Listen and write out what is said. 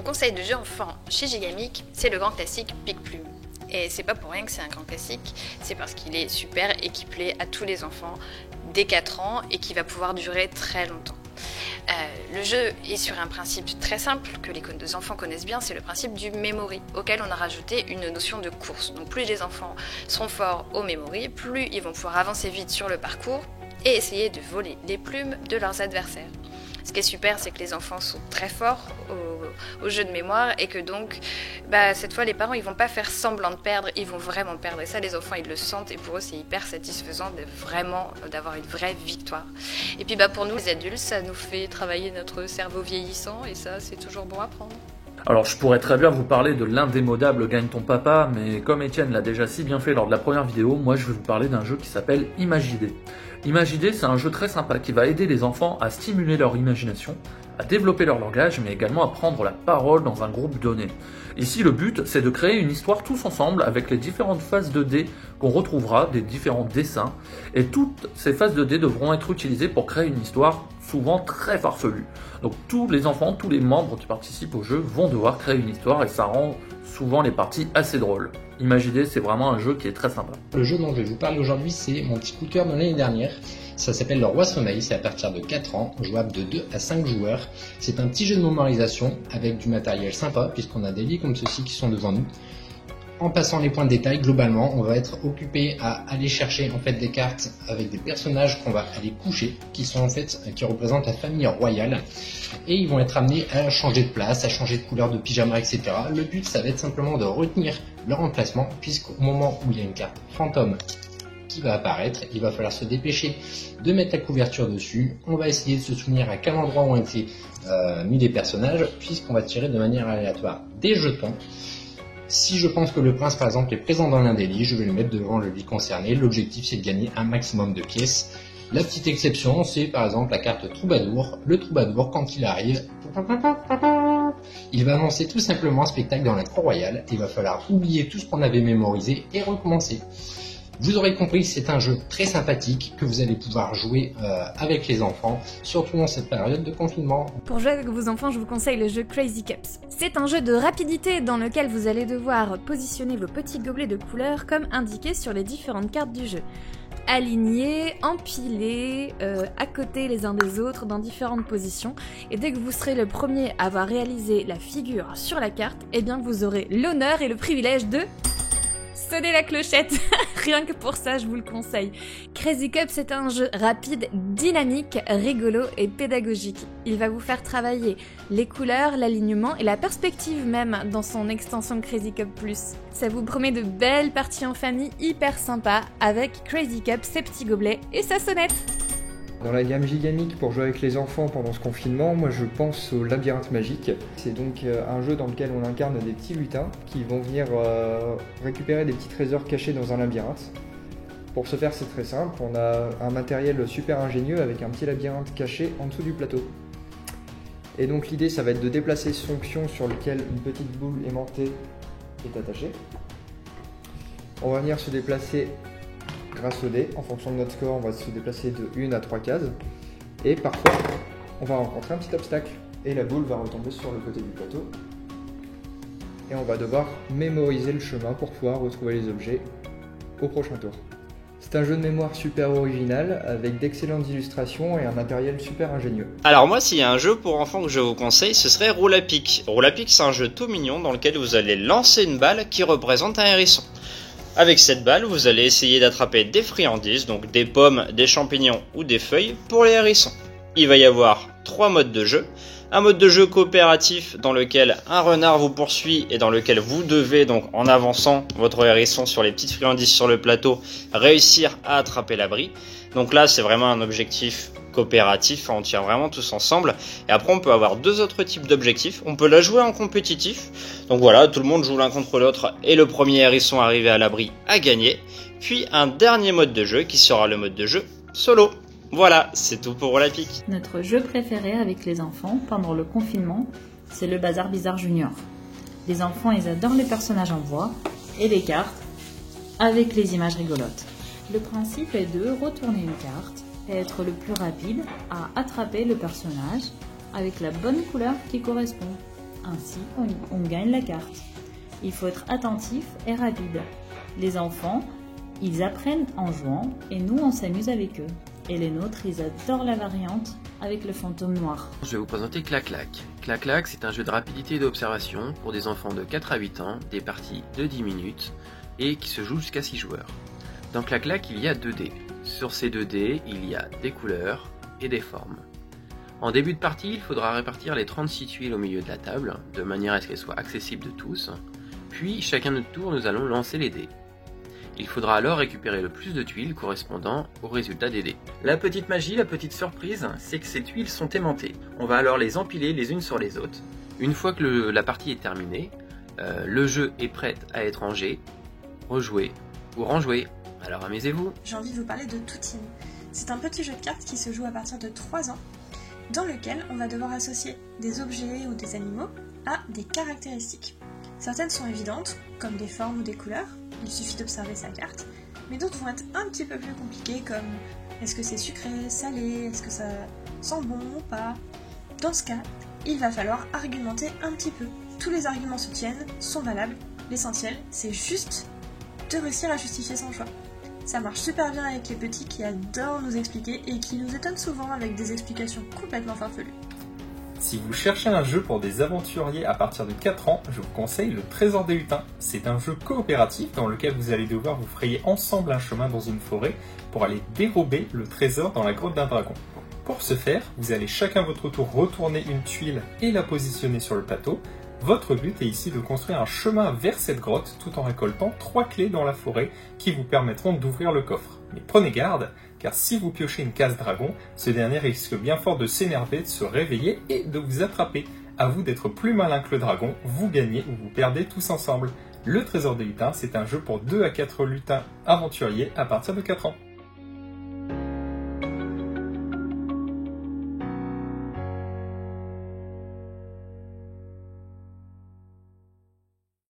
conseil de jeu enfant chez Gigamic, c'est le grand classique Pique-Plume. Et c'est pas pour rien que c'est un grand classique, c'est parce qu'il est super et qu'il plaît à tous les enfants dès 4 ans et qui va pouvoir durer très longtemps. Le jeu est sur un principe très simple que les enfants connaissent bien, c'est le principe du memory, auquel on a rajouté une notion de course. Donc plus les enfants seront forts au memory, plus ils vont pouvoir avancer vite sur le parcours et essayer de voler les plumes de leurs adversaires. Ce qui est super, c'est que les enfants sont très forts au jeu de mémoire et que donc, cette fois, les parents, ils vont pas faire semblant de perdre, ils vont vraiment perdre. Et ça, les enfants, ils le sentent et pour eux, c'est hyper satisfaisant d'avoir une vraie victoire. Et puis, pour nous, les adultes, ça nous fait travailler notre cerveau vieillissant et ça, c'est toujours bon à prendre. Alors je pourrais très bien vous parler de l'indémodable Gagne ton papa, mais comme Étienne l'a déjà si bien fait lors de la première vidéo, moi je vais vous parler d'un jeu qui s'appelle Imagidé. Imagidé, c'est un jeu très sympa qui va aider les enfants à stimuler leur imagination, à développer leur langage, mais également à prendre la parole dans un groupe donné. Ici, le but, c'est de créer une histoire tous ensemble avec les différentes phases de dés qu'on retrouvera, des différents dessins, et toutes ces phases de dés devront être utilisées pour créer une histoire souvent très farfelue. Donc tous les enfants, tous les membres qui participent au jeu vont devoir créer une histoire et ça rend souvent les parties assez drôles. Imaginez, c'est vraiment un jeu qui est très sympa. Le jeu dont je vais vous parler aujourd'hui, c'est mon petit coup de cœur de l'année dernière. Ça s'appelle Le Roi Sommeil, c'est à partir de 4 ans, jouable de 2 à 5 joueurs. C'est un petit jeu de mémorisation avec du matériel sympa, puisqu'on a des lits comme ceci qui sont devant nous. En passant les points de détail, globalement, on va être occupé à aller chercher des cartes avec des personnages qu'on va aller coucher, qui représentent la famille royale, et ils vont être amenés à changer de place, à changer de couleur de pyjama, etc. Le but, ça va être simplement de retenir leur emplacement, puisqu'au moment où il y a une carte fantôme qui va apparaître, il va falloir se dépêcher de mettre la couverture dessus. On va essayer de se souvenir à quel endroit ont été mis les personnages, puisqu'on va tirer de manière aléatoire des jetons. Si je pense que le prince, par exemple, est présent dans l'un des lits, je vais le mettre devant le lit concerné. L'objectif, c'est de gagner un maximum de pièces. La petite exception, c'est par exemple la carte Troubadour. Le Troubadour, quand il arrive, il va annoncer tout simplement un spectacle dans la cour royale. Il va falloir oublier tout ce qu'on avait mémorisé et recommencer. Vous aurez compris que c'est un jeu très sympathique que vous allez pouvoir jouer avec les enfants, surtout dans cette période de confinement. Pour jouer avec vos enfants, je vous conseille le jeu Crazy Cups. C'est un jeu de rapidité dans lequel vous allez devoir positionner vos petits gobelets de couleurs comme indiqué sur les différentes cartes du jeu. Alignés, empilés, à côté les uns des autres dans différentes positions. Et dès que vous serez le premier à avoir réalisé la figure sur la carte, eh bien vous aurez l'honneur et le privilège de sonner la clochette. Rien que pour ça, je vous le conseille. Crazy Cup, c'est un jeu rapide, dynamique, rigolo et pédagogique. Il va vous faire travailler les couleurs, l'alignement et la perspective même dans son extension Crazy Cup Plus. Ça vous promet de belles parties en famille hyper sympas avec Crazy Cup, ses petits gobelets et sa sonnette. Dans la gamme Gigamic pour jouer avec les enfants pendant ce confinement, moi je pense au Labyrinthe Magique. C'est donc un jeu dans lequel on incarne des petits lutins qui vont venir récupérer des petits trésors cachés dans un labyrinthe. Pour ce faire, c'est très simple, on a un matériel super ingénieux avec un petit labyrinthe caché en dessous du plateau. Et donc l'idée, ça va être de déplacer son pion sur lequel une petite boule aimantée est attachée. On va venir se déplacer grâce au dé, en fonction de notre score, on va se déplacer de 1 à 3 cases. Et parfois, on va rencontrer un petit obstacle. Et la boule va retomber sur le côté du plateau. Et on va devoir mémoriser le chemin pour pouvoir retrouver les objets au prochain tour. C'est un jeu de mémoire super original, avec d'excellentes illustrations et un matériel super ingénieux. Alors moi, s'il y a un jeu pour enfants que je vous conseille, ce serait Roule à pic. Roule à pic, c'est un jeu tout mignon dans lequel vous allez lancer une balle qui représente un hérisson. Avec cette balle, vous allez essayer d'attraper des friandises, donc des pommes, des champignons ou des feuilles pour les hérissons. Il va y avoir 3 modes de jeu. Un mode de jeu coopératif dans lequel un renard vous poursuit et dans lequel vous devez, donc en avançant votre hérisson sur les petites friandises sur le plateau, réussir à attraper l'abri. Donc là, c'est vraiment un objectif coopératif, on tire vraiment tous ensemble. Et après, on peut avoir 2 autres types d'objectifs. On peut la jouer en compétitif. Donc voilà, tout le monde joue l'un contre l'autre et le premier hérisson arrivé à l'abri a gagné. Puis un dernier mode de jeu qui sera le mode de jeu solo. Voilà, c'est tout pour Roule à pic. Notre jeu préféré avec les enfants pendant le confinement, c'est le Bazar Bizarre Junior. Les enfants, ils adorent les personnages en bois et les cartes avec les images rigolotes. Le principe est de retourner une carte et être le plus rapide à attraper le personnage avec la bonne couleur qui correspond. Ainsi, on gagne la carte. Il faut être attentif et rapide. Les enfants, ils apprennent en jouant et nous, on s'amuse avec eux. Et les nôtres, ils adorent la variante avec le fantôme noir. Je vais vous présenter Clac-Clac. Clac-Clac, c'est un jeu de rapidité et d'observation pour des enfants de 4 à 8 ans, des parties de 10 minutes et qui se jouent jusqu'à 6 joueurs. Dans Clac-Clac, il y a 2 dés. Sur ces 2 dés, il y a des couleurs et des formes. En début de partie, il faudra répartir les 36 tuiles au milieu de la table, de manière à ce qu'elles soient accessibles de tous. Puis, chacun notre tour, nous allons lancer les dés. Il faudra alors récupérer le plus de tuiles correspondant au résultat des dés. La petite magie, la petite surprise, c'est que ces tuiles sont aimantées. On va alors les empiler les unes sur les autres. Une fois que la partie est terminée, le jeu est prêt à être rangé, rejoué ou renjoué. Alors amusez-vous. J'ai envie de vous parler de Toutine. C'est un petit jeu de cartes qui se joue à partir de 3 ans, dans lequel on va devoir associer des objets ou des animaux à des caractéristiques. Certaines sont évidentes, comme des formes ou des couleurs, il suffit d'observer sa carte, mais d'autres vont être un petit peu plus compliquées, comme est-ce que c'est sucré, salé, est-ce que ça sent bon ou pas. Dans ce cas, il va falloir argumenter un petit peu. Tous les arguments se tiennent, sont valables, l'essentiel c'est juste de réussir à justifier son choix. Ça marche super bien avec les petits qui adorent nous expliquer et qui nous étonnent souvent avec des explications complètement farfelues. Si vous cherchez un jeu pour des aventuriers à partir de 4 ans, je vous conseille le Trésor des Lutins. C'est un jeu coopératif dans lequel vous allez devoir vous frayer ensemble un chemin dans une forêt pour aller dérober le trésor dans la grotte d'un dragon. Pour ce faire, vous allez chacun votre tour retourner une tuile et la positionner sur le plateau. Votre but est ici de construire un chemin vers cette grotte tout en récoltant 3 clés dans la forêt qui vous permettront d'ouvrir le coffre. Mais prenez garde, car si vous piochez une case dragon, ce dernier risque bien fort de s'énerver, de se réveiller et de vous attraper. À vous d'être plus malin que le dragon, vous gagnez ou vous perdez tous ensemble. Le Trésor des Lutins, c'est un jeu pour 2 à 4 lutins aventuriers à partir de 4 ans.